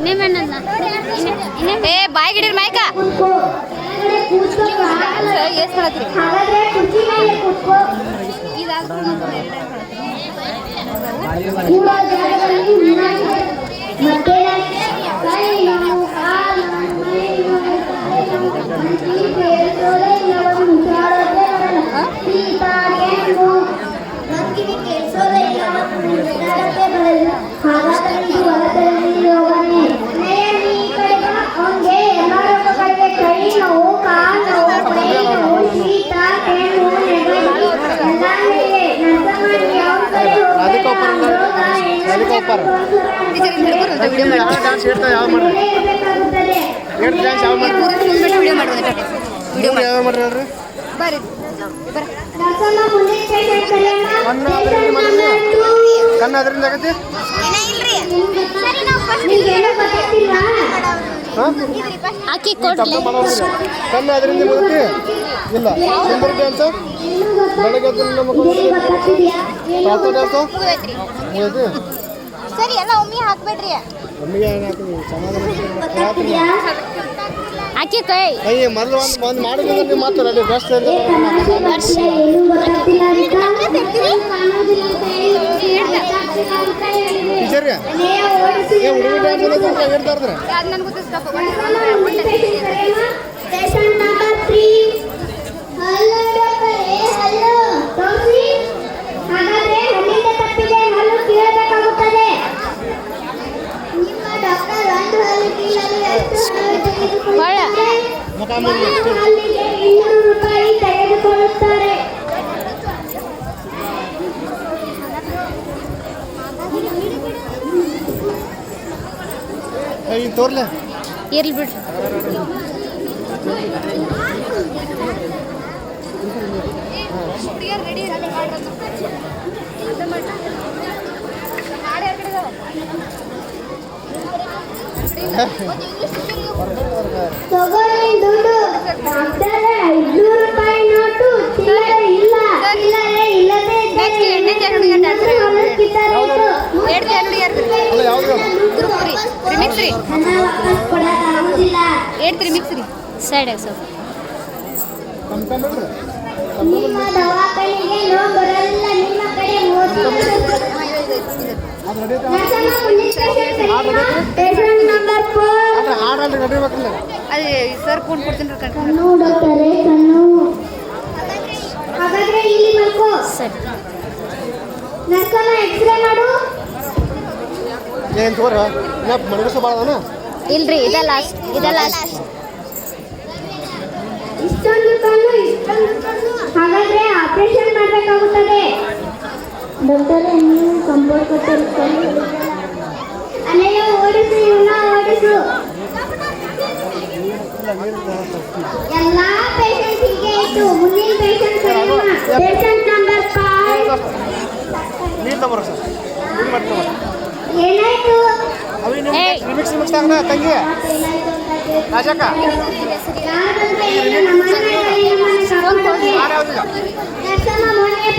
ಏ ಬಾಯ್ ಗಿಡಿರ್ ಮಾಯ್ಕ ಕಣ್ಣ ಅದರಿಂದ ಆಗತ್ತೆ ಕಣ್ಣು ಅದರಿಂದ ಮುಗಿತಿ ಇಲ್ಲ ಸುಂದರ ಡ್ಯಾನ್ಸ್ ಬೆಳಗ್ಗೆ ಡ್ಯಾನ್ಸ್ ಮುಗಿತಿ ಸರಿ ಎಲ್ಲ ಒಮ್ಮೆ ಹಾಕ್ಬೇಡ್ರಿ ಒಮ್ಮಿಗೆ ಏನು ಹಾಕಿದ್ವಿ ಸಮಾಧಾನ ಆಕಿ ಕೈ ಅಯ್ಯ ಮೊದಲು ಒಂದು ಮಾಡಿದ್ರೆ ನೀವು ಮಾತಾಡ ಅಲ್ಲಿ ಬೆಸ್ಟ್ ಟೀಚರ್ ಹುಡುಗಿ ಡ್ಯಾನ್ಸ್ ಹೇಳ್ತಾರ್ದ್ರೆ ತೋರ್ಲೆ ಇರ್ಲಿ ಬಿಡ್ರಿ ಸೈಡ್ ನಿಮ್ಮ ದವಾಖಾನೆಗೆ ನೋವು ಬರಲ್ಲ ನಿಮ್ಮ ಕಡೆ ಪೇಷಂಟ್ ನಂಬರ್ 4 ಅದೇ ಸರ್ ಫೋನ್ ಕೊಡ್ತೀನಿ ಕಣ್ಣು ಡಾಕ್ಟರೇ ಕಣ್ಣು ಹಾಗಾದ್ರೆ ಇಲ್ಲಿ ಮಲ್ಕೋ ಸರಿ ನರ್ಸಮ್ಮ ಎಕ್ಸ್ರೇ ಮಾಡು ಏನು ತೋರ ಮಡಗಸ ಬಾಳದನ ಇಲ್ರಿ ಇದ ಲಾಸ್ಟ್ ಇಷ್ಟೊಂದು ಕಣ್ಣು ಹಾಗಾದ್ರೆ ಆಪರೇಷನ್ ಮಾಡಬೇಕಾಗುತ್ತದೆ ಡಾಕ್ಟರ್ ನೀವು ಕಂಪೌಂಡ್ ಕಟ್ಟಲು ಅಲ್ಲಯ್ಯ ಓಡಿಸು ಇವನ್ನ ಓಡಿಸು ಎಲ್ಲ ಪೇಷಂಟ್ಗೆ ಇಟ್ಟು ಮುಂದಿನ ಪೇಷಂಟ್ ಪೇಷಂಟ್ ನಂಬರ್ 5 ನೀರು ತಗೋರ ಸರ್ ಏನಾಯ್ತು ಮಿಕ್ಸ್ ಆಗದ ತಂಗಿ ರಾಜಕ್ಕ ಯಾರು ಬಂದ್ರೆ ನಮ್ಮ